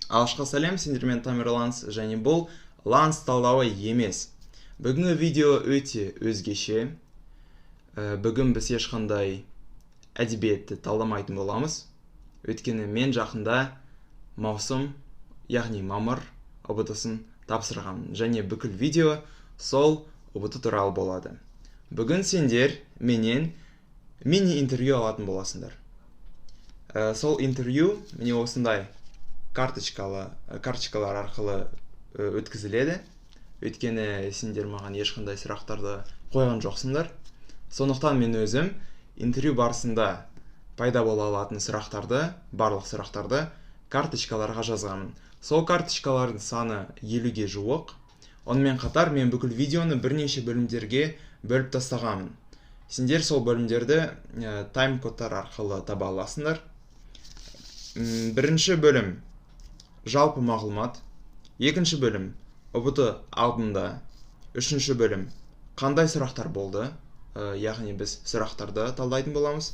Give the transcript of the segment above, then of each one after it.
Алышқа сәлем, сендермен Тамир Ланс, және бұл Ланс талдауы емес. Бүгінгі видео өте өзгеше. Бүгін біз ешқандай әдебиетті талдамайтын боламыз. Өйткені мен жақында маусым, яғни мамыр ұбт-сын тапсырғанмын. Және бүкіл видео сол ұбт туралы болады. Бүгін сендер менен мини-интервью алатын боласыңдар. Сол интервью міне осындай карточкалар арқылы өткізіледі. Өйткені сендер маған ешқандай сұрақтарды қойған жоқсыңдар. Сондықтан мен өзім интервью барысында пайда бола алатын барлық сұрақтарды карточкаларға жазғанмын. Сол карточкалардың саны 50-ге жуық. Онымен қатар мен бүкіл видеоны бірнеше бөлімдерге бөліп тастағанмын. Сендер сол бөлімдерді тайм-кодтар арқылы таба аласыңдар. Бірінші бөлім жалпы мағлұмат, екінші бөлім ұбт алдында, үшінші бөлім қандай сұрақтар болды, яғни біз сұрақтарды талдайтын боламыз.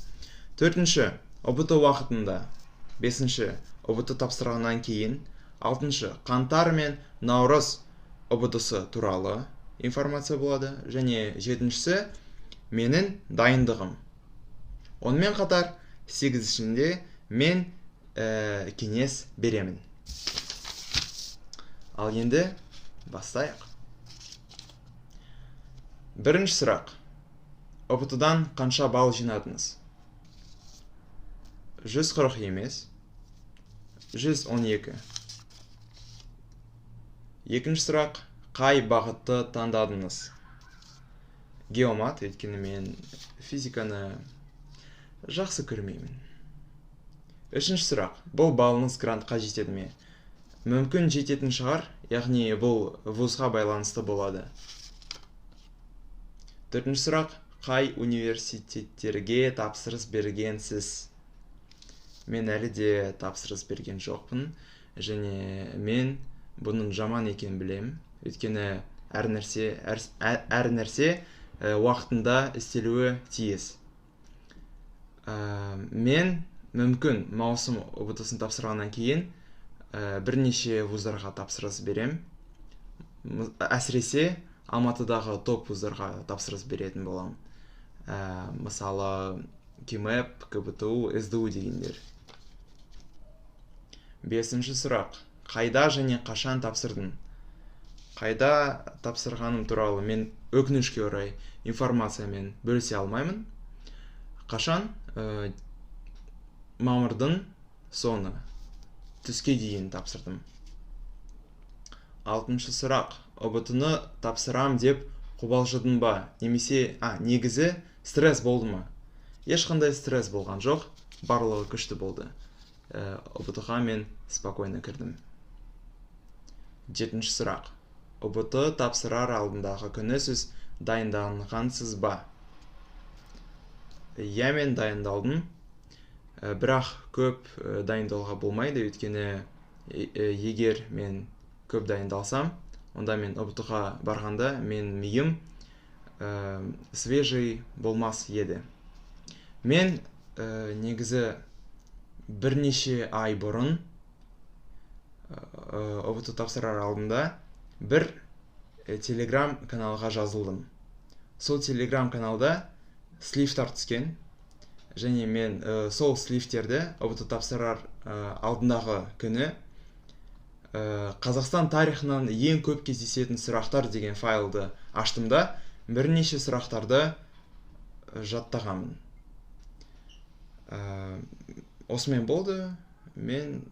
Төртінші ұбт уақытында, бесінші ұбт тапсырғаннан кейін, алтыншы қаңтар мен наурыз ұбт-сы туралы информация болады, және жетіншісі менің дайындығым. Онымен қатар сегізіншінде мен кеңес беремін. Ал енді бастайық. Бірінші сұрақ. ұбт-дан қанша балл жинадыңыз? 140 емес, 112. Екінші сұрақ. Қай бағытты таңдадыңыз? Геомат, өйткені мен физиканы жақсы көрмеймін. Үшінші сұрақ. Бұл балыңыз грантқа жетеді ме? Мүмкін жететін шығар, яғни бұл вузға байланысты болады. Төртінші сұрақ. Қай университеттерге тапсырыс бергенсіз? Мен әлі де тапсырыс берген жоқпын, және мен бұның жаман екенін білем. Өйткені әр нәрсе уақытында істелуі тиіс. Мен мүмкін маусым ұбт-сын тапсырғаннан кейін бірнеше вуздарға тапсырыс берем. Әсіресе Алматыдағы топ вуздарға тапсырыс беретін болам. Мысалы КИМЭП, КБТУ, СДУ дегендер. Бесінші сұрақ. Қайда және қашан тапсырдың? Қайда тапсырғаным туралы мен өкінішке орай информациямен бөлісе алмаймын. Қашан? Мамырдың соңы, түске дейін тапсырдым. Алтыншы сұрақ. ұбт-ны тапсырам деп қобалжыдың ба? Немесе, негізі стресс болды ма? Ешқандай стресс болған жоқ, барлығы күшті болды. ұбт-ға мен спокойно кірдім. Жетінші сұрақ. ұбт тапсырар алдындағы күні сіз дайындалғансыз ба? Иә, мен дайындалдым. Бірақ көп дайындалға болмайды, өйткені егер мен көп дайындалсам, онда мен ұбт-ға барғанда мен миым свежий болмас еді. Мен негізі бірнеше ай бұрын ұбт тапсырар алдында бір телеграм каналға жазылдым. Сол телеграм каналда слифтар түскен, және мен сол слифтерді ұбт тапсырар алдындағы күні Қазақстан тарихынан ең көп кездесетін сұрақтар деген файлды аштым да, бірнеше сұрақтарды жаттағанмын. Осымен болды, мен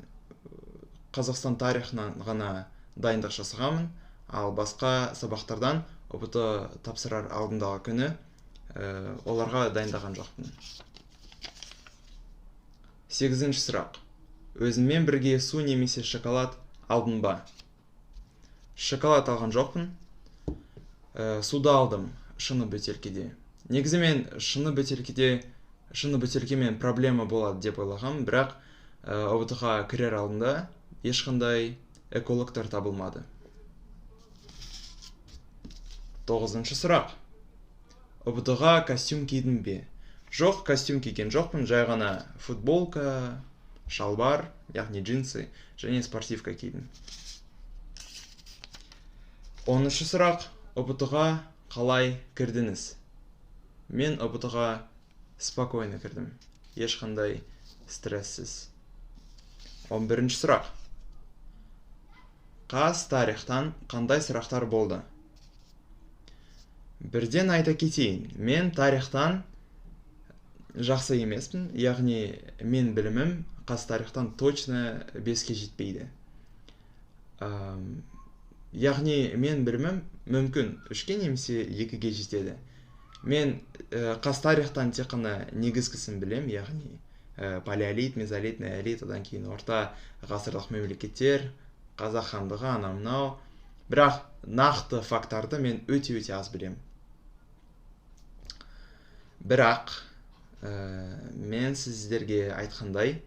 Қазақстан тарихынан ғана дайындық жасағанмын, ал басқа сабақтардан ұбт тапсырар алдындағы күні оларға дайындаған жоқпын. Сегізінші сұрақ. Өзіммен бірге су немесе шоколад алдың ба? Шоколад алған жоқпын. Суды алдым шыны бөтелкеде. Негізі мен шыны бөтелкемен проблема болады деп ойлағам, бірақ ұбт-ға кірер алдында ешқандай экологтар табылмады. Тоғызыншы сұрақ. ұбт-ға костюм кидің бе? Жоқ, костюм киген жоқпын, жай ғана футболка, шалбар, яғни джинсы, және спортивка кидім. 10-шы сұрақ. ұбт-ға қалай кірдіңіз? Мен ұбт-ға спокойно кірдім. Ешқандай стрессіз. 11-ші сұрақ. Қаз тарихтан қандай сұрақтар болды? Бірден айта кетейін, мен тарихтан жақсы емеспін, яғни мен білімім қаз тарихтан точно 5-ке жетпейді. Яғни мен білімім мүмкін 3-ке немесе 2-ге жетеді. Мен қаз тарихтан тек қана негізгісін білем, яғни палеолит, мезолит, неолит, одан кейін орта ғасырлық мемлекеттер, қазақ хандығы, анау-мынау. Бірақ нақты фактарды мен өте аз білем. Бірақ мен сіздерге айтқандай,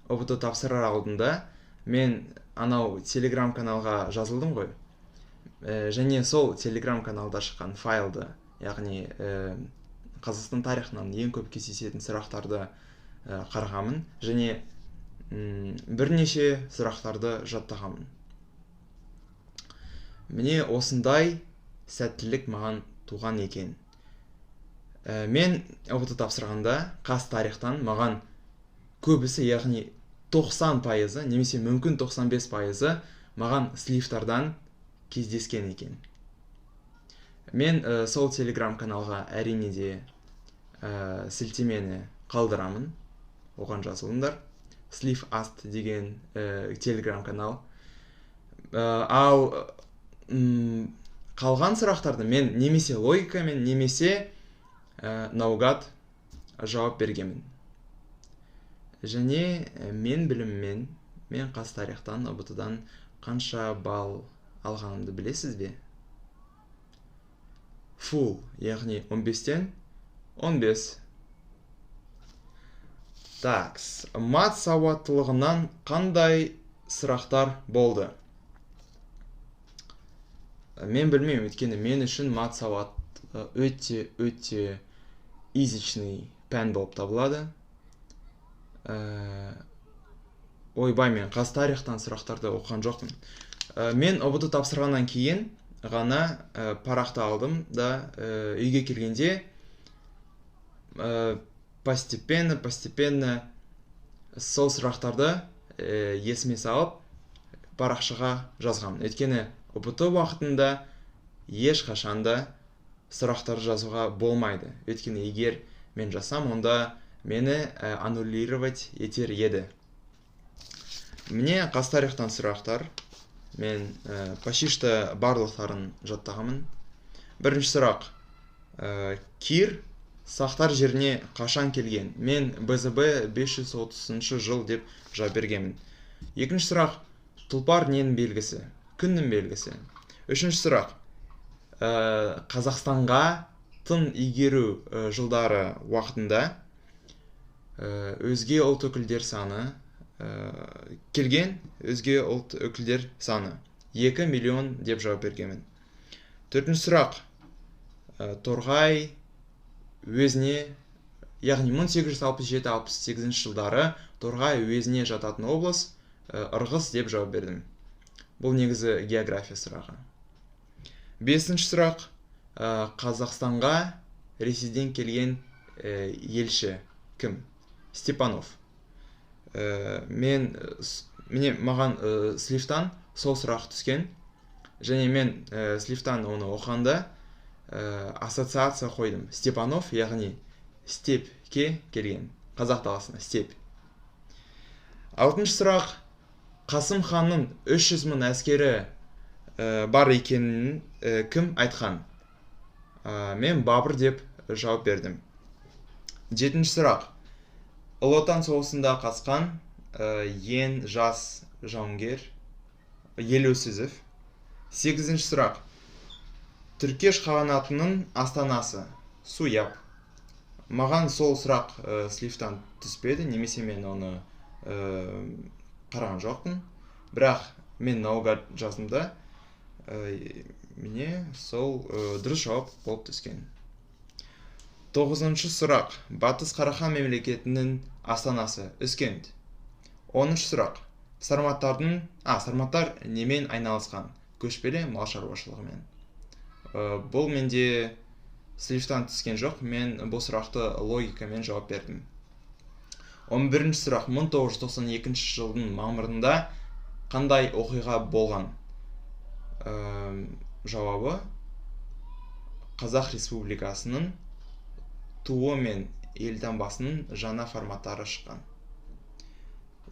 ұбт тапсырар алдында мен анау телеграм каналға жазылдым ғой. Және сол телеграм каналда шыққан файлды, яғни Қазақстан тарихынан ең көп кездесетін сұрақтарды қарағамын, және бірнеше сұрақтарды жаттағамын. Міне осындай сәттілік маған туған екен. Мен ұбт тапсырғанда қаз тарихтан маған көбісі, яғни 90%, немесе мүмкін 95% маған слифтардан кездескен екен. Мен сол телеграм каналға әрине де сілтемені қалдырамын, оған жазылыңдар. Slif-ast деген телеграм канал. Ал қалған сұрақтарды мен немесе логикамен, немесе наугад жауап бергенмін. Және мен біліммен, мен қаз тарихтан ұбт-дан қанша балл алғанымды білесіз бе? Full, яғни 15-тен 15. Такс, мат сауаттылығынан қандай сұрақтар болды? Мен білмеймін, өйткені мен үшін мат сауат өте изичный пән болып табылады. Ойбай, мен қаз тарихтан сұрақтарды оқыған жоқпын. Мен ұбт тапсырғаннан кейін ғана парақты алдым да үйге келгенде постепенно сол сұрақтарды есіме салып парақшаға жазғам. Өйткені ұбт уақытында ешқашанда сұрақтар жазуға болмайды. Өйткені егер мен жазсам, онда мені аннулировать етер еді. Міне қаз тарихтан сұрақтар. Мен почти барлықтарын жаттағамын. Бірінші сұрақ. Кир сақтар жеріне қашан келген? Мен БЗБ 530 жыл деп жауап бергенмін. Екінші сұрақ. Тұлпар ненің белгісі? Күннің белгісі. Үшінші сұрақ. Қазақстанға тың игеру жылдары уақытында өзге ұлт өкілдер саны келген, өзге ұлт өкілдер саны 2 миллион деп жауап бергенмін. Төртінші сұрақ. Торғай уезіне, яғни 1867-68 жылдары Торғай уезіне жататын облыс Ырғыз деп жауап бердім. Бұл негізі география сұрағы. Бесінші сұрақ. Қазақстанға Ресейден келген елші кім? Степанов. Маған слифтан сол сұрақ түскен, және мен слифтан оны оқығанда ассоциация қойдым. Степанов, яғни степке келген, қазақ даласына степ. Алтыншы сұрақ. Қасым ханның 300 000 әскері бар екенін кім айтқан? Мен Бабыр деп жауап бердім. Жетінші сұрақ. Ұлы Отан соғысында қатысқан ең жас жауынгер Елеусізов. Сегізінші сұрақ. Түркеш қағанатының астанасы Суяб. Маған сол сұрақ слифтан түспеді, немесе мен оны қараған жоқпын. Бірақ мен наугад жаздымда міне сол дұрыс жауап болып түскен. Тоғызыншы сұрақ. Батыс Қарахан мемлекетінің астанасы Үскент. 10-шы сұрақ. Сарматтар немен айналысқан? Көшпелі мал шаруашылығымен. Бұл менде слифтан түскен жоқ, мен бұл сұрақты логикамен жауап бердім. 11-ші сұрақ. 1992 жылдың мамырында қандай оқиға болған? Жауабы: Қазақ Республикасының туы мен елтаңбасының жаңа форматтары шыққан,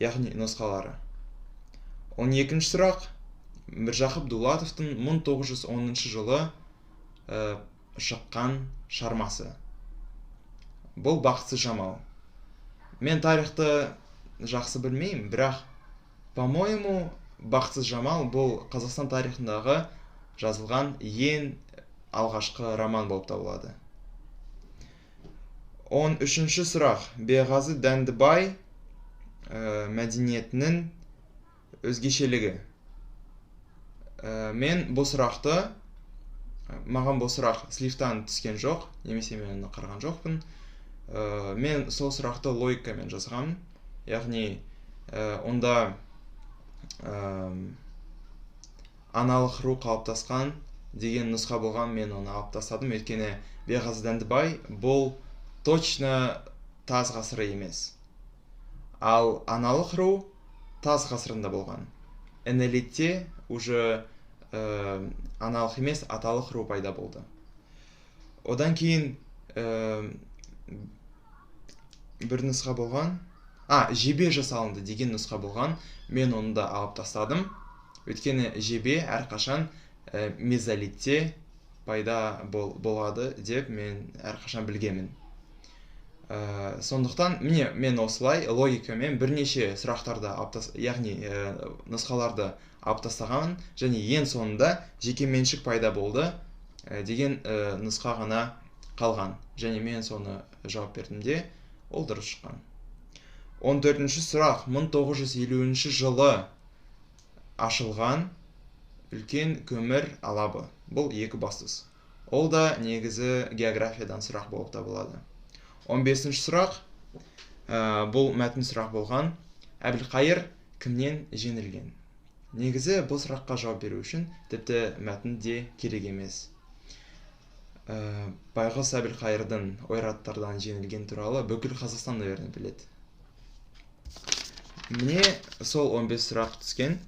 яғни нұсқалары. 12-ші сұрақ. Міржақып Дулатовтың 1910 жылы шыққан шығармасы. Бұл Бақытсыз жамал. Мен тарихты жақсы білмеймін, бірақ, по-моему, Бақытсыз жамал бұл Қазақстан тарихындағы жазылған ең алғашқы роман болып табылады. 13-ші сұрақ. Беғазы Дәндібай мәдениетінің өзгешелігі. Маған бұл сұрақ слифтан түскен жоқ, немесе мен оны қараған жоқпын. Мен сол сұрақты логикамен жазғам, яғни онда аналық ру қалыптасқан деген нұсқа болған, мен оны алып тастадым, өйткені Беғазы Дәндібай бұл точно тас ғасыры емес. Ал аналық ру тас ғасырында болған. Энелитте уже аналық емес, аталық ру пайда болды. Одан кейін бір нұсқа болған. Жебе жасалынды деген нұсқа болған. Мен оны да алып тастадым. Өйткені жебе әрқашан мезолитте пайда болады деп мен әрқашан білгемін. Сондықтан мен осылай логикамен бірнеше сұрақтарды, яғни нұсқаларды алып тастағанмын, және ең соңында жеке меншік пайда болды деген нұсқа ғана қалған. Және мен соны жауап бердім де, ол дұрыс шыққан. 14-ші сұрақ. 1950 жылы ашылған үлкен көмір алабы. Бұл екі бастыс. Ол да негізі географиядан сұрақ болып табылады. 15-ші сұрақ. Бұл мәтін сұрақ болған. Әбілқайыр кімнен жеңілген? Негізі бұл сұраққа жауап беру үшін тіпті мәтін де керек емес. Байғұс Әбілқайырдың ойраттардан жеңілген туралы бүкіл Қазақстан наверное біледі. Міне сол 15 сұрақ түскен.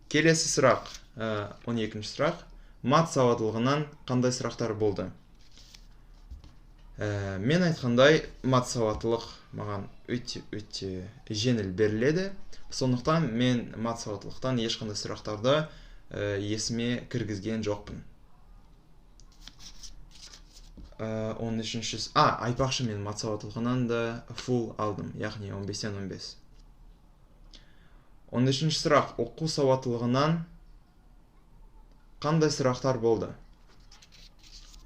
Келесі сұрақ, 12-ші сұрақ. Мат сауаттылығынан қандай сұрақтар болды? Мен айтқандай, мат сауаттылық маған өте жеңіл беріледі. Сондықтан мен мат сауаттылықтан ешқандай сұрақтарды есіме кіргізген жоқпын. 13-ші... Айтпақшы, мен мат сауаттылығынан да full алдым, яғни 15-тен 15. 13-ші сұрақ. Оқу сауаттылығынан қандай сұрақтар болды?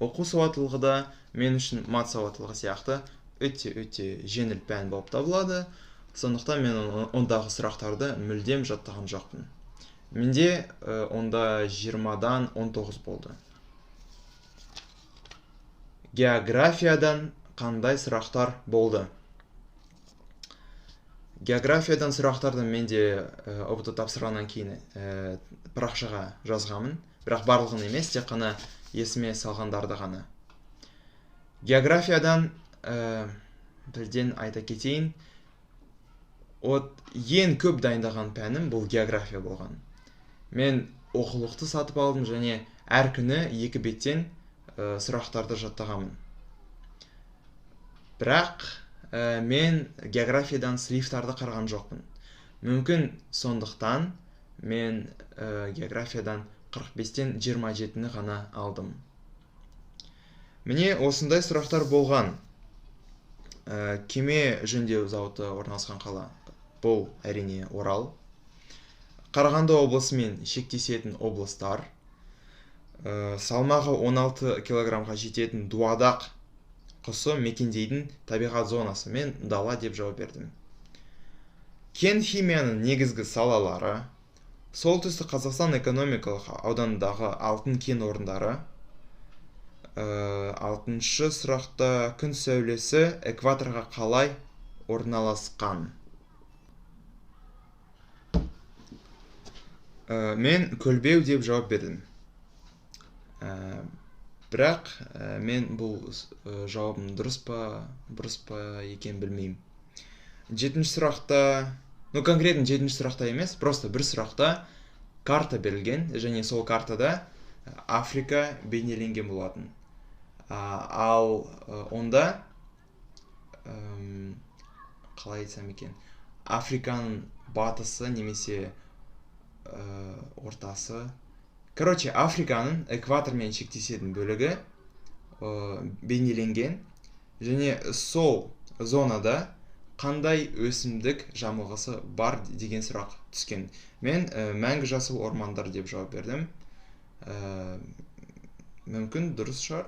Оқу сауаттылығы да мен үшін мат сауаттылығы сияқты өте жеңіл пән болып табылады. Сондықтан мен ондағы сұрақтарды мүлдем жаттаған жоқпын. Менде онда 20-дан 19 болды. Географиядан қандай сұрақтар болды? Географиядан сұрақтарды менде ұбт тапсырғаннан кейін парақшаға жазғамын, бірақ барлығын емес, тек қана есіме салғандарды ғана. Географиядан бірден айта кетейін, ең көп дайындаған пәнім бұл география болған. Мен оқулықты сатып алдым және әр күні 2 беттен сұрақтарды жаттағамын. Бірақ мен географиядан слифтарды қараған жоқпын. Мүмкін сондықтан мен географиядан 45-тен 27-ні ғана алдым. Міне осындай сұрақтар болған. Кеме жөндеу зауыты орналасқан қала. Бұл әрине Орал. Қарағанды облысымен шектесетін облыстар. Салмағы 16 килограммға жететін дуадақ құсы мекендейтін табиғат зонасы. Мен дала деп жауап бердім. Кен химияның негізгі салалары: солтүстік Қазақстан экономикалық ауданындағы алтын кен орындары. 6-шы сұрақта күн сәулесі экваторға қалай орналасқан? Мен көлбеу деп жауап бердім. Бірақ мен бұл жауабым дұрыс па екен білмеймін. Жетінші сұрақта, конкретно жетінші сұрақта емес, просто бір сұрақта карта берілген, және сол картада Африка бейнеленген болатын. Ал онда, қалай айтсам екен, Африканың батысы немесе ортасы. Короче, Африканың экватормен шектесетін бөлігі бейнеленген, және сол зонада қандай өсімдік жамылғысы бар деген сұрақ түскен. Мен мәңгі жасыл ормандар деп жауап бердім. Мүмкін дұрыс шығар.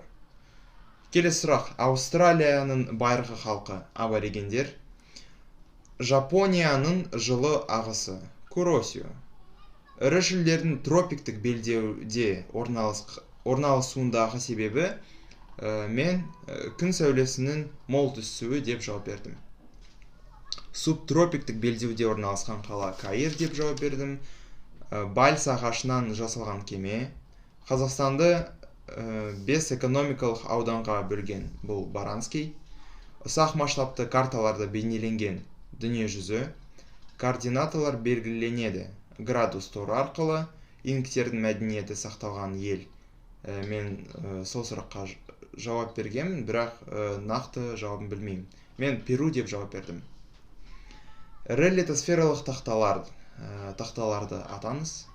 Келесі сұрақ. Аустралияның байырғы халқы аборигендер. Жапонияның жылы ағысы Куросио. Ірі шөлдердің тропиктік белдеуде орналасуындағы себебі мен күн сәулесінің мол түсуі деп жауап бердім. Субтропиктік белдеуде орналасқан қала Каир деп жауап бердім. Бальс ағашынан жасалған кеме. Қазақстанды 5 экономикалық ауданға бөлген бұл Баранский. Ұсақ масштабты карталарда бейнеленген дүние жүзі. Координаталар белгіленеді градус торы арқылы. Инктердің мәдениеті сақталған ел. Мен сол сұраққа жауап бергенмін, бірақ нақты жауабын білмеймін. Мен Перу деп жауап бердім. Ірі литосфералық тақталарды атаңыз.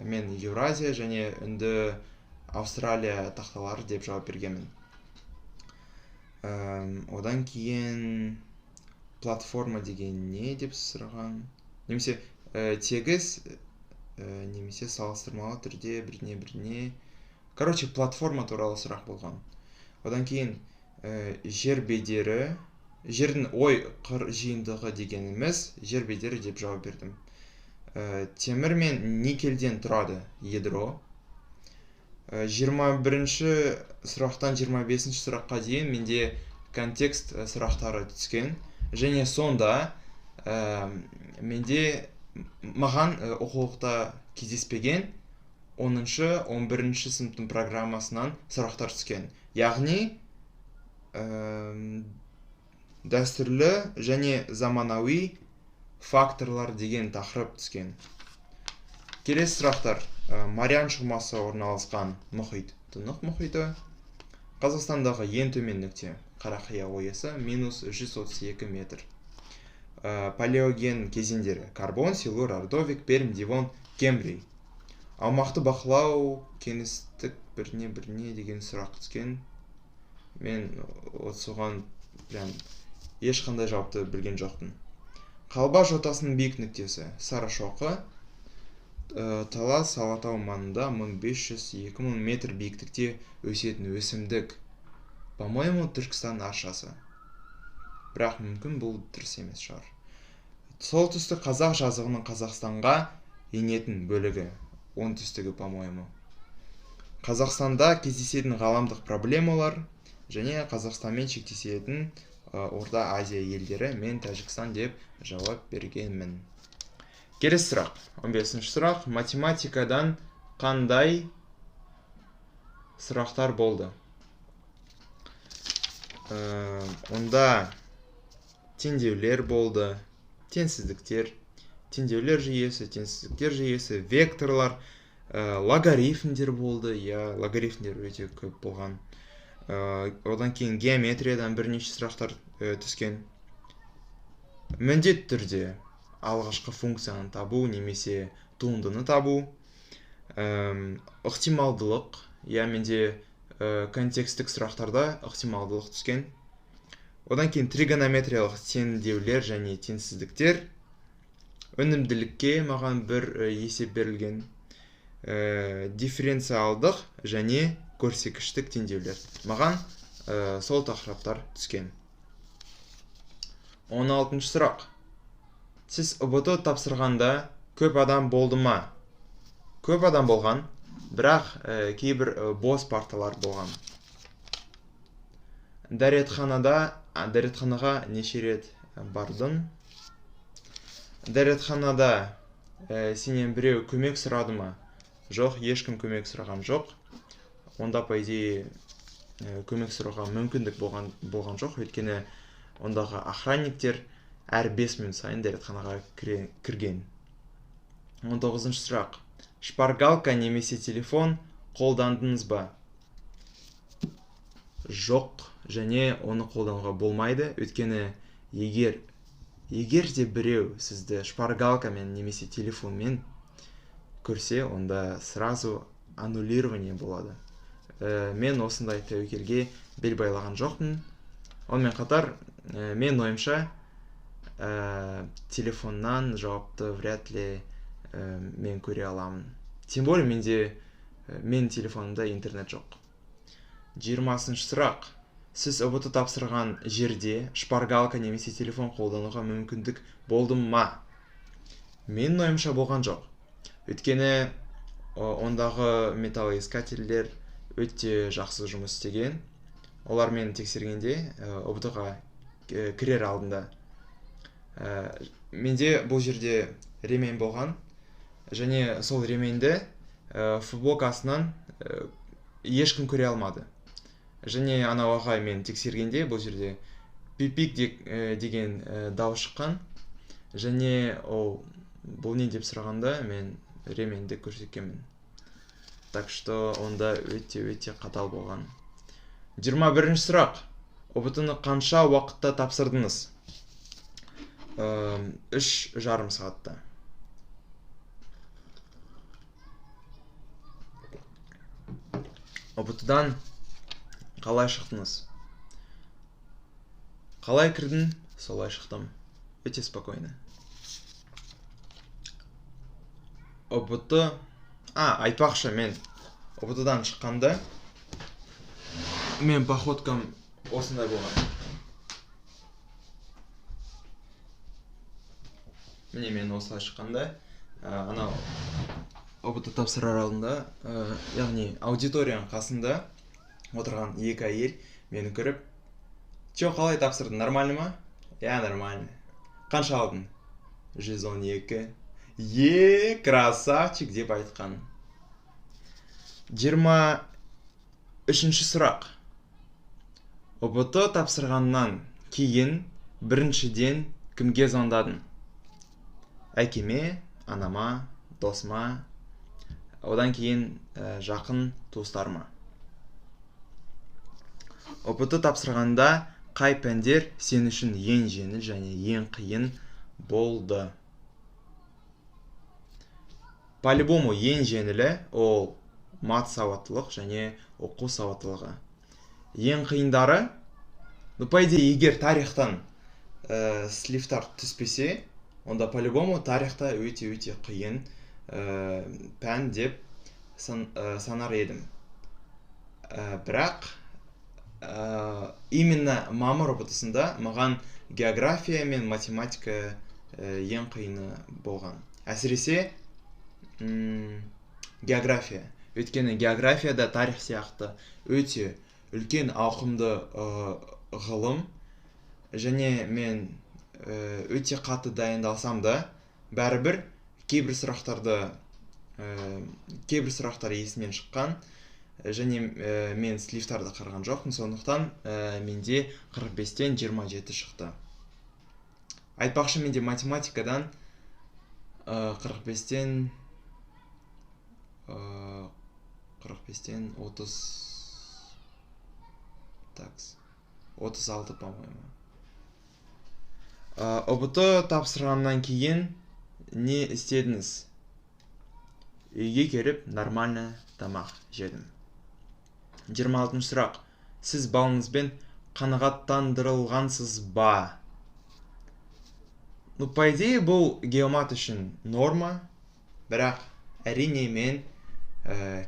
Мен Еуразия және Үнді Австралия тақталары деп жауап бергенмін. Одан кейін платформа деген не деп сұраған? Немесе тегіс, немесе салыстырмалы түрде біріне. Короче, платформа туралы сұрақ болған. Одан кейін жер бедері, жердің ой-қыр жиынтығы дегеніміз жер бедері деп жауап бердім. Темір мен никельден тұрады ядро. 21-ші сұрақтан 25-ші сұраққа дейін менде контекст сұрақтары түскен. Және сонда менде маған оқулықта кездеспеген 10-11-ші сыныптың программасынан сұрақтар түскен. Яғни дәстүрлі және заманауи факторлар деген тақырып түскен. Келесі сұрақтар. Мариан шығмасы орналасқан мұхит Тынық мұхиты. Қазақстандағы ең төмен нүкте Қарақия ойысы -132 метр. Палеоген кезеңдері Карбон, Силур, Ордовик, Пермь, Девон, Кембрий. Аумақты бақылау, кеңістік біріне деген сұрақ түскен. Мен соған ешқандай жауапты білген жоқпын. Қалба жотасының биік нүктесі Сарышоқы. Талас Алатау маңында 1500-2000 метр биіктікте өсетін өсімдік. По-моему, Түркістан аршасы. Бірақ мүмкін бұл дұрыс емес шығар. Солтүстік қазақ жазығының Қазақстанға енетін бөлігі. Оңтүстігі, по-моему. Қазақстанда кездесетін ғаламдық проблемалар және Қазақстанмен шектесетін Орта Азия елдері. Мен Тәжікстан деп жауап бергенмін. Келесі сұрақ. 15-ші сұрақ. Математикадан қандай сұрақтар болды? Онда теңдеулер болды, теңсіздіктер, теңдеулер жүйесі, теңсіздіктер жүйесі, векторлар, логарифмдер болды. Логарифмдер өте көп болған. Одан кейін геометриядан бірнеше сұрақтар түскен. Міндетті түрде алғашқы функцияны табу немесе туындыны табу. Ықтималдылық, менде контекстік сұрақтарда ықтималдылық түскен. Одан кейін тригонометриялық теңдеулер және теңсіздіктер. Өнімділікке маған бір есеп берілген. Дифференциалдық және көрсеткіштік теңдеулер. Маған сол тақырыптар түскен. 16-ші сұрақ. Сіз ұбт тапсырғанда көп адам болды ма? Көп адам болған, бірақ кейбір бос парталар болған. Дәретханаға неше рет бардың? Дәретханада сенен біреу көмек сұрады ма? Жоқ, ешкім көмек сұраған жоқ. Онда по идее көмек сұрауға мүмкіндік болған жоқ, өйткені ондағы охранниктер әр 5 минут сайын дәретханаға кірген. 19-шы сұрақ. Шпаргалка немесе телефон қолдандыңыз ба? Жоқ, және оны қолдануға болмайды, өйткені егер де біреу сізді шпаргалкамен немесе телефонмен көрсе, онда сразу аннулирование болады. Мен осындай тәуекелге бел байлаған жоқпын. Онымен қатар, мен ойымша, телефоннан жауапты вряд ли мен көре аламын. Тем более мен телефонымда интернет жоқ. 20-шы сұрақ. Сіз ұбт тапсырған жерде шпаргалка немесе телефон қолдануға мүмкіндік болды ма? Мен ойымша болған жоқ. Өйткені ондағы металлоискательдер өте жақсы жұмыс істеген. Олар мені тексергенде ұбт-ға кірер алдында. Менде бұл жерде ремень болған, және сол ременьді футболкасынан ешкім көре алмады. Және анау ағай мен тексергенде бұл жерде пипик деген дауыс шыққан. Және бұл не деп сұрағанда мен ременьді көрсеткенмін. Так что онда өте қатал болған. 21-ші сұрақ. ұбт-ны қанша уақытта тапсырдыңыз? 3,5 сағатта. ұбт-дан қалай шықтыңыз? Қалай кірдім, солай шықтым. Өте спокойно. Айтпақшы, мен ұбт-дан шыққанда мен походкам осындай болған. Міне мен осылай шыққанда, анау ұбт тапсырар алдында, яғни аудиторияның қасында отырған екі әйел мені көріп, «Чё, қалай тапсырдың, нормально ма?» «Я, нормально». «Қанша алдың?» «112». Красавчик деп айтқан. 23-ші сұрақ. ұбт тапсырғаннан кейін біріншіден кімге звондадың? Әкеме, анама, досыма, одан кейін жақын туыстарыма. ұбт тапсырғанда қай пәндер сен үшін ең жеңіл және ең қиын болды? По-любому ең жеңілі ол мат сауаттылық және оқу сауаттылығы. Ең қиындары, по идее, егер тарихтан слифтар түспесе, онда по-любому тарихта өте қиын пән деп санар едім. Бірақ именно мамыр ұбт-сында маған география мен математика ең қиыны болған. Әсіресе география. Өйткені географияда тарих сияқты өте үлкен ауқымды ғылым, және мен өте қатты дайындалсам да, бәрібір кейбір сұрақтар есімнен шыққан, және мен слифтарды қараған жоқпын, сондықтан менде 45-тен 27 шықты. Айтпақшы, менде математикадан 45-тен 36, по-моему. ұбт тапсырғаннан кейін не істедіңіз? Үйге келіп, нормально тамақ жедім. 26-шы сұрақ. Сіз балыңызбен қанағаттандырылғансыз ба? По идее, бұл геомат үшін норма, бірақ әрине мен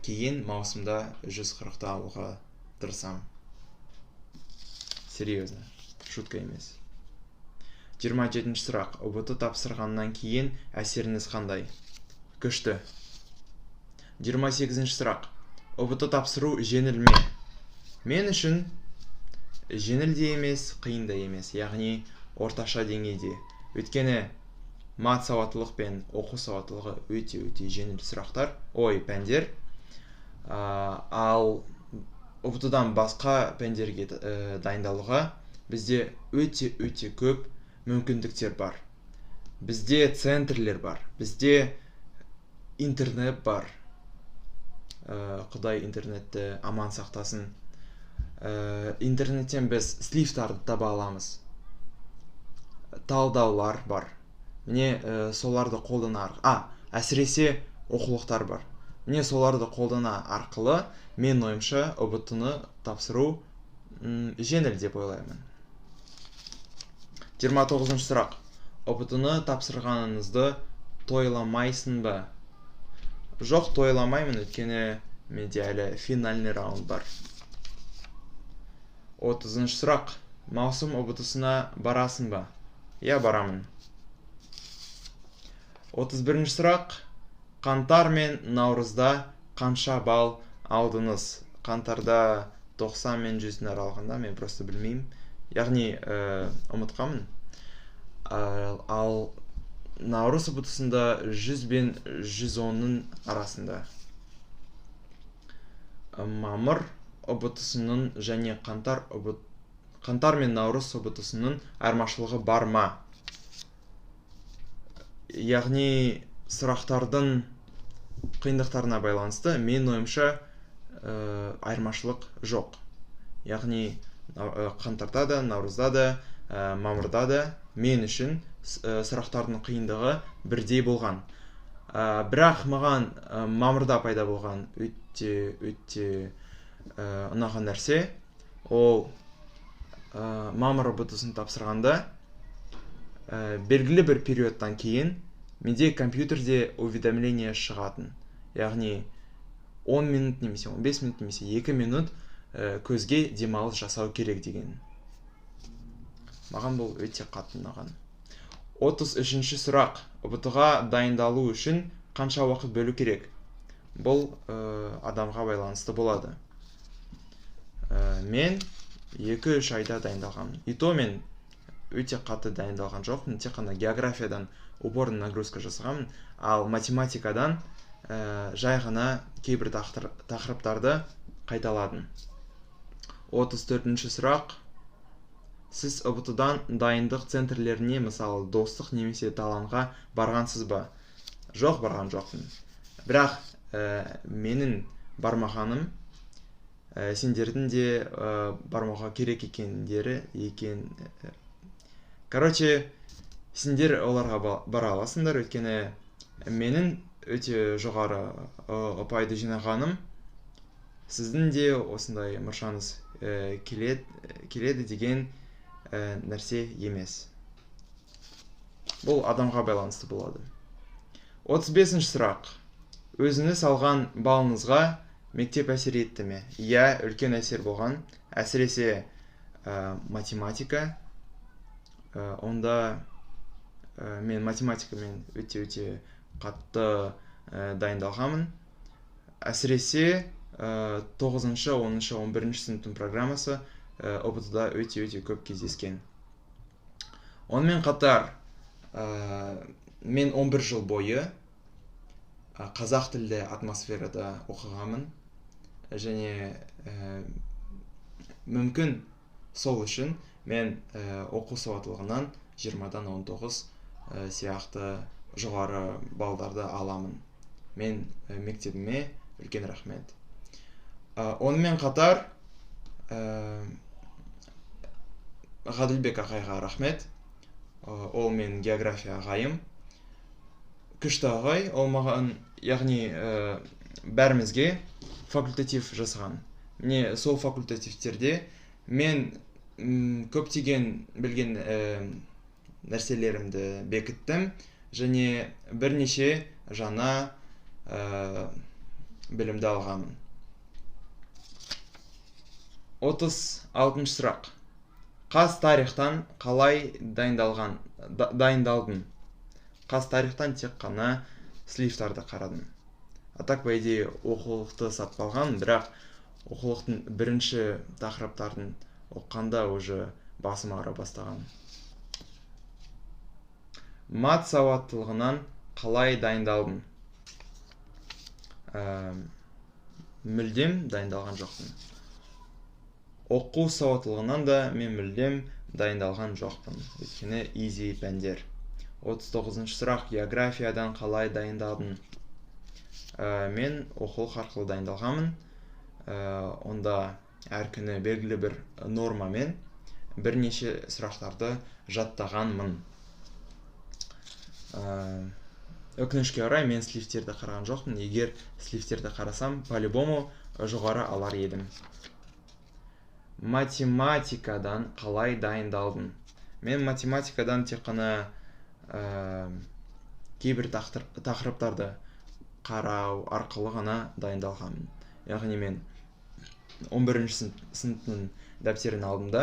кейін маусымда 140-та алуға тырысам. Серьезно, шутка емес. 27-ші сұрақ. ұбт тапсырғаннан кейін әсеріңіз қандай? Күшті. 28-ші сұрақ. ұбт тапсыру жеңіл ме? Мен үшін жеңіл де емес, қиын да емес, яғни орташа деңгейде. Өйткені мат сауаттылық пен оқу сауаттылығы өте жеңіл сұрақтар, пәндер. Ал ұбт-дан басқа пәндерге дайындалуға бізде өте көп мүмкіндіктер бар. Бізде центрлер бар, бізде интернет бар. Құдай интернетті аман сақтасын. Интернеттен біз слифтарды таба аламыз. Талдаулар бар. Міне соларды қолдана әсіресе оқулықтар бар. Міне соларды қолдана арқылы мен ойымша ұбт-ны тапсыру жеңіл деп ойлаймын. 29-шы сұрақ. Ұбт-ны тапсырғаныңызды тойламайсың ба? Жоқ, тойламаймын, өйткені менде әлі финальный раунд бар. 30-шы сұрақ. Маусым ұбт-сына барасың ба? Барамын. 31-шы сұрақ. Қаңтар мен наурызда қанша балл алдыңыз? Қаңтарда 90 мен 100 аралығында, мен просто білмеймін. Яғни ұмытқамын. Ал наурыз ұбт-сында 100 бен 110-ның арасында. Мамыр ұбт-сының және қаңтар мен наурыз ұбт-сының айырмашылығы бар ма? Яғни сұрақтардың қиындықтарына байланысты мен ойымша айырмашылық жоқ. Яғни қаңтарда да, наурызда да, мамырда да мен үшін сұрақтардың қиындығы бірдей болған. Бірақ маған мамырда пайда болған өте ұнаған нәрсе, ол мамыр ұбт-сын тапсырғанда белгілі бір периодтан кейін менде компьютерде уведомление шығатын. Яғни 10 минут немесе 15 минут немесе 2 минут көзге демалыс жасау керек деген. Маған бұл өте қатты ұнаған. 33-ші сұрақ. ұбт-ға дайындалу үшін қанша уақыт бөлу керек? Бұл адамға байланысты болады. Мен 2-3 айда дайындалғанмын. И то мен өте қатты дайындалған жоқпын, тек қана географиядан упорный нагрузка жасағанмын, ал математикадан жай ғана кейбір тақырыптарды қайталадым. 34-ші сұрақ. Сіз ұбт-дан дайындық центрлеріне, мысалы, достық немесе таланға барғансыз ба? Жоқ, барған жоқпын. Бірақ менің бармағаным сендердің де бармауға керек екен. Короче, сендер оларға бара аласыңдар, өйткені менің өте жоғары ұпайды жинағаным сіздің де осындай мұршаңыз келеді деген нәрсе емес. Бұл адамға байланысты болады. 35-ші сұрақ. Өзіңіз алған балыңызға мектеп әсер етті ме? Үлкен әсер болған. Әсіресе математика. Онда мен математикамен өте қатты дайындалғанмын. Әсіресе 9-шы, 10-шы, 11-шы сыныптың программасы ұбт-да өте көп кездескен. Онымен қатар мен 11 жыл бойы қазақ тілді атмосферада оқығанмын, және мүмкін сол үшін мен оқу сауаттылығынан 20-дан 19 сияқты жоғары балдарды аламын. Мен мектебіме үлкен рахмет. Онымен қатар Ғаділбек ағайға рахмет. Ол мен география ағайым. Күшті ағай, ол маған, яғни бәрімізге факультатив жасаған. Міне сол факультативтерде мен көптеген білген нәрселерімді бекіттім, және бірнеше жаңа білімді алғанмын. 36-шы сұрақ. Қаз тарихтан қалай дайындалдың? Қаз тарихтан тек қана слифтарды қарадым. Так, по идее, оқулықты сатып алған, бірақ оқулықтың бірінші тақырыптарын оққанда уже басым ауыра бастаған. Мат сауаттылығынан қалай дайындалдың? Мүлдем дайындалған жоқпын. Оқу сауаттылығынан да мен мүлдем дайындалған жоқпын. Өйткені easy пәндер. 39-шы сұрақ, географиядан қалай дайындалдың? Мен оқулық арқылы дайындалғанмын. Онда әр күні белгілі бір нормамен бірнеше сұрақтарды жаттағанмын. Өкінішке орай мен слифтерді қараған жоқпын. Егер слифтерді қарасам, по-любому жоғары алар едім. Математикадан қалай дайындалдың? Мен математикадан тек қана кейбір тақырыптарды қарау арқылы ғана дайындалғанмын. Яғни мен 11-ші сыныптың дәптерін алдымда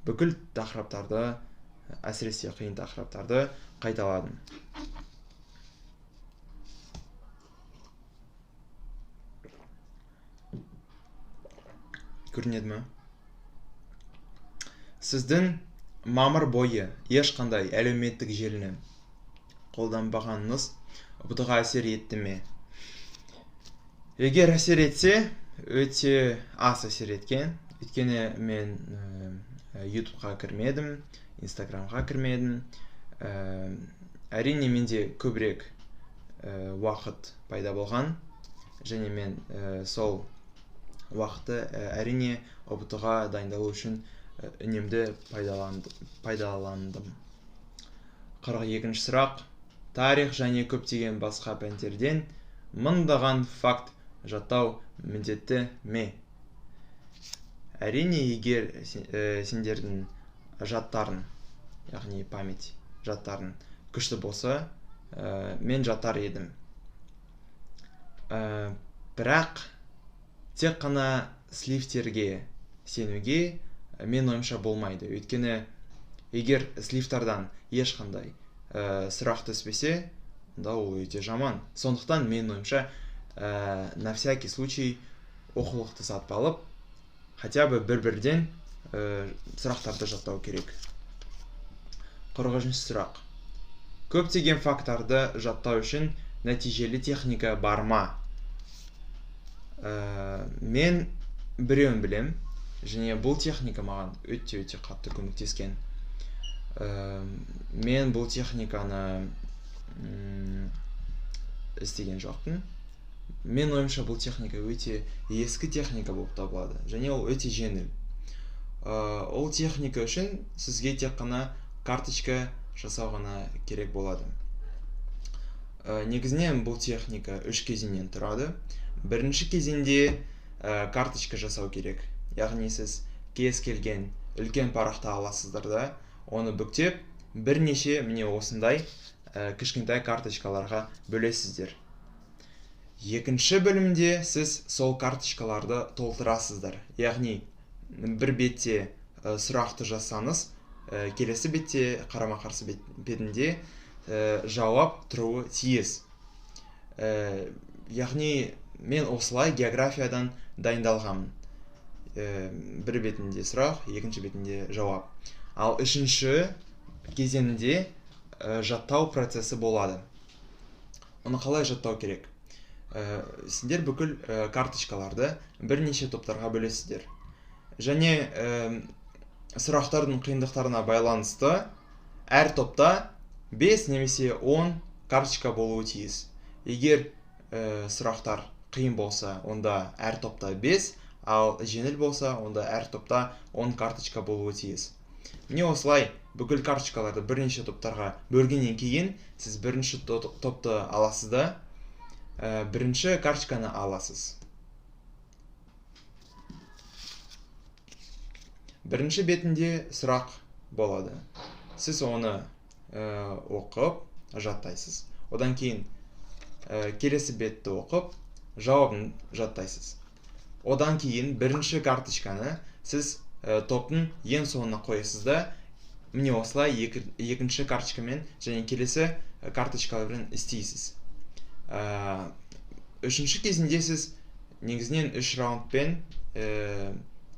бүкіл тақырыптарды, әсіресе қиын тақырыптарды қайталадым. Көрінеді ме? Сіздің мамыр бойы ешқандай әлеуметтік желіні қолданбағаныңыз ұбт-ға әсер етті ме? Егер әсер етсе, өте аз әсер еткен. Өйткені мен YouTube-ға кірмедім, Instagram-ға кірмедім. Әрине менде көбірек уақыт пайда болған, және мен сол уақытты әрине ұбт-ға дайындалу үшін үнемді пайдаландым. 42-ші сұрақ, тарих және көптеген басқа пәндерден мыңдаған факт жаттау міндетті ме? Әрине, егер сендердің жаттарын, яғни память жаттарын күшті болса, мен жаттар едім. Бірақ тек қана слифтерге сенуге мен ойымша болмайды. Өйткені егер слифтардан ешқандай сұрақ түспесе, онда ол өте жаман. Сондықтан мен ойымша на всякий случай оқулықты сатып алып, хотя бы бір-бірден сұрақтарды жаттау керек. 43-ші сұрақ. Көптеген факторды жаттау үшін нәтижелі техника бар ма? Мен біреуін білем, және бұл техника маған өте қатты көмектескен. Мен бұл техниканы істеген жоқпын. Мен ойымша бұл техника өте ескі техника болып табылады, және ол өте жеңіл. Ол техника үшін сізге тек қана карточка жасау ғана керек болады. Негізінен бұл техника 3 кезеңнен тұрады. Бірінші кезеңде карточка жасау керек. Яғни сіз кез келген үлкен парақты аласыздар да, оны бүктеп, бірнеше міне осындай кішкентай карточкаларға бөлесіздер. Екінші бөлімде сіз сол карточкаларды толтырасыздар. Яғни бір бетте сұрақты жасаңыз, келесі бетте қарама-қарсы бетінде жауап тұруы тиіс. Яғни мен осылай географиядан дайындалғанмын. Бір бетінде сұрақ, екінші бетінде жауап. Ал үшінші кезеңінде жаттау процесі болады. Оны қалай жаттау керек? Сендер бүкіл карточкаларды бірнеше топтарға бөлесіздер. Және сұрақтардың қиындықтарына байланысты әр топта 5 немесе 10 карточка болуы тиіс. Егер сұрақтар қиын болса, онда әр топта 5, ал жеңіл болса, онда әр топта 10 карточка болуы тиіс. Міне осылай бүкіл карточкаларды бірнеше топтарға бөлгеннен кейін сіз бірінші топты аласыз да, бірінші карточканы аласыз. Бірінші бетінде сұрақ болады. Сіз оны оқып, жаттайсыз. Одан кейін келесі бетті оқып, жауабын жаттайсыз. Одан кейін бірінші карточканы сіз топтың ең соңына қоясыз да, міне осылай екінші карточкамен және келесі карточкалармен істейсіз. Үшінші кезінде сіз негізінен 3 раундпен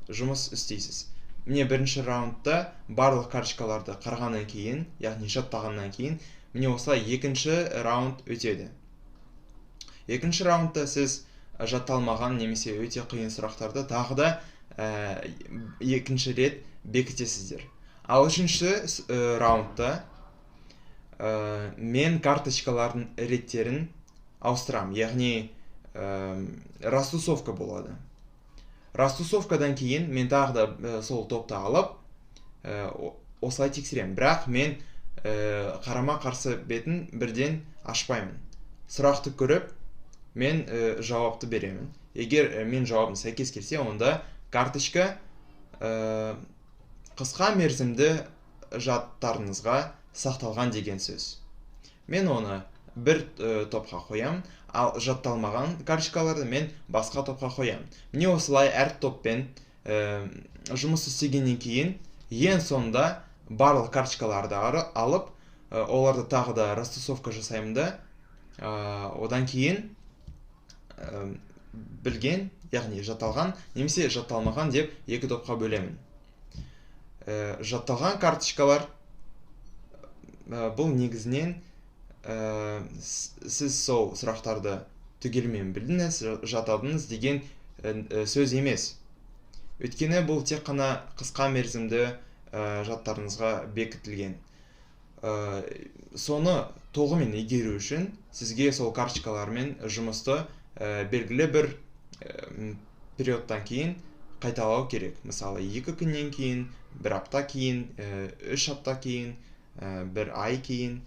жұмыс істейсіз. міне бірінші раундта барлық карточкаларды қарағаннан кейін, яғни жаттағаннан кейін, міне осылай екінші раунд өтеді. Екінші раундта сіз жатталмаған немесе өте қиын сұрақтарды тағы да екінші рет бекітесіздер. Ал үшінші раундта мен карточкалардың реттерін ауыстырам, яғни растусовка болады. Растусовкадан кейін мен тағы да сол топты алып осылай тексерем. Бірақ мен қарама қарсы бетін бірден ашпаймын. Сұрақты көріп, мен жауапты беремін. Егер мен жауабым сәйкес келсе, онда карточка қысқа мерзімді жаттарыңызға сақталған деген сөз. Мен оны бір топқа қоям, ал жатталмаған карточкаларды мен басқа топқа қоям. Міне осылай әр топпен жұмыс істегеннен кейін, ең соңында барлық карточкаларды алып, оларды тағы да растусовка жасаймын да, одан кейін білген, яғни жатталған, немесе жатталмаған деп екі топқа бөлемін. Жатталған карточкалар бұл негізінен сіз сол сұрақтарды түгелімен білдіңіз, жаттадыңыз деген сөз емес. Өйткені бұл тек қана қысқа мерзімді жаттарыңызға бекітілген. Соны толығымен игеру үшін сізге сол карточкалармен жұмысты белгілі бір периодтан кейін қайталау керек. Мысалы, 2 күннен кейін, 1 апта кейін, 3 апта кейін, 1 ай кейін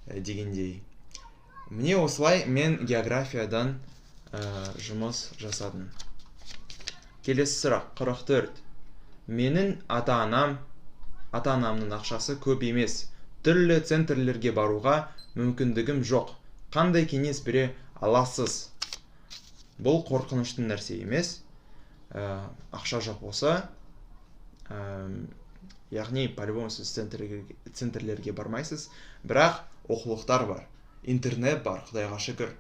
дегендей. Міне осылай мен географиядан жұмыс жасадым. Келесі сұрақ 44. Менің ата-анамның ақшасы көп емес. Түрлі центрлерге баруға мүмкіндігім жоқ. Қандай кеңес бере аласыз? Бұл қорқынышты нәрсе емес. Ақша жоқ болса, яғни по-любому сіз центрлерге бармайсыз, бірақ оқулықтар бар, интернет бар, Құдайға шүкір.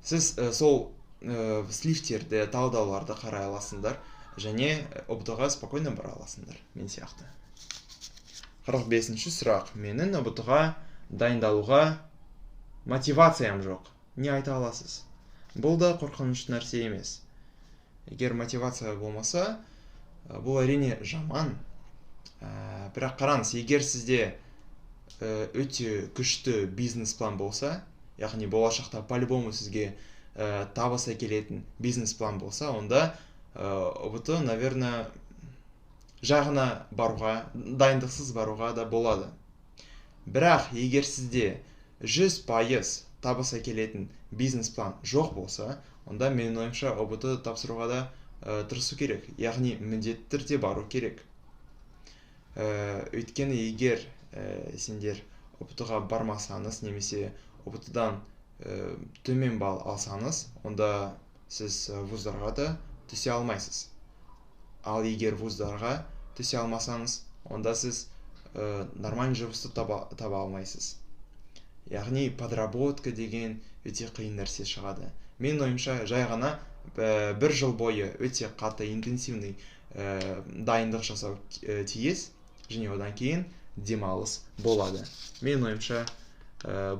Сіз сол слифтерді, талдауларды қарай аласыңдар, және ұбт-ға спокойно бара аласыңдар, мен сияқты. 45-ші сұрақ. Менің ұбт-ға дайындалуға мотивациям жоқ. Не айта аласыз? Бұл да қорқынышты нәрсе емес. Егер мотивация болмаса, бұл әрине жаман. Бірақ қараңыз, егер сізде өте күшті бизнес-план болса, яғни болашақта по-любому сізге табыс әкелетін бизнес-план болса, онда ұбт, наверное, жағына баруға, дайындықсыз баруға да болады. Бірақ егер сізде 100% табыс әкелетін бизнес-план жоқ болса, онда менің ойымша ұбт тапсыруға да тырысу керек, яғни міндетті түрде бару керек. Өйткені егер сендер ұбт-ға бармасаңыз, немесе ұбт-дан төмен балл алсаңыз, онда сіз вуздарға да түсе алмайсыз. Ал егер вуздарға түсе алмасаңыз, онда сіз нормальный жұмысты таба алмайсыз. Яғни подработка деген өте қиын нәрсе шығады. Мен ойымша жай ғана бір жыл бойы өте қатты интенсивный дайындық жасау тиіс, және одан кейін демалыс болады. Мен ойымша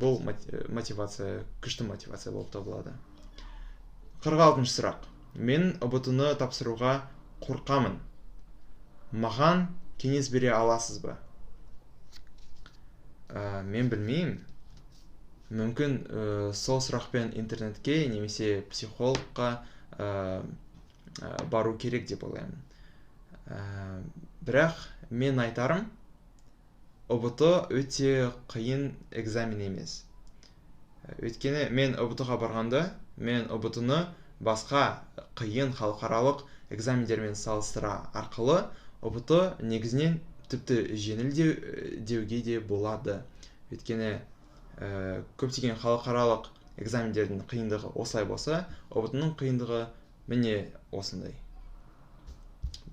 бұл мотивация, күшті мотивация болып табылады. 46-ші сұрақ. Мен ұбт-ны тапсыруға қорқамын. Маған кеңес бере аласыз ба? Мен білмеймін. Мүмкін сол сұрақпен интернетке немесе психологқа бару керек деп ойлаймын. Бірақ мен айтарым, ұбт өте қиын экзамен емес. Өйткені мен ұбт-ға барғанда, мен ұбт-ны басқа қиын халықаралық экзамендермен салыстыра арқылы, ұбт негізінен тіпті жеңіл деуге де болады. Өйткені көптеген халықаралық экзамендердің қиындығы осылай болса, ұбт-ның қиындығы міне осындай.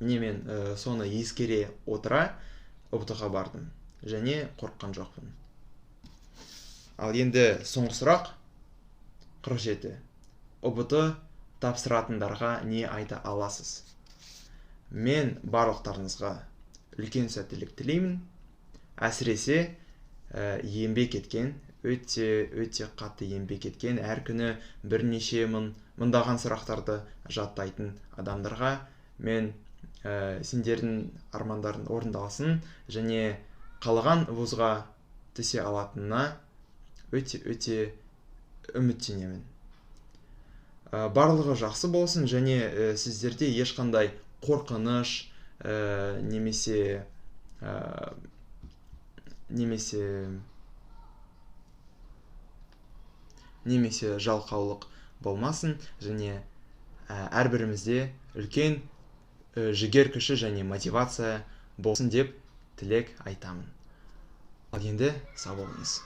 Міне мен соны ескере отыра ұбт-ға бардым, және қорыққан жоқпын. Ал енді соңғы сұрақ 47. ұбт тапсыратындарға не айта аласыз? Мен барлықтарыңызға үлкен сәттілік тілеймін. Әсіресе еңбек еткен, өте қатты еңбек еткен, әр күні бірнеше мыңдаған сұрақтарды жаттайтын адамдарға мен сендердің армандарың орындалсын және қалаған вузға түсе алатынына өте үміттенемін. Барлығы жақсы болсын және сіздерде ешқандай қорқыныш немесе жалқаулық болмасын және әрбірімізде үлкен жігер күші және мотивация болсын деп тілек айтамын. Ал енді сау болыңыз.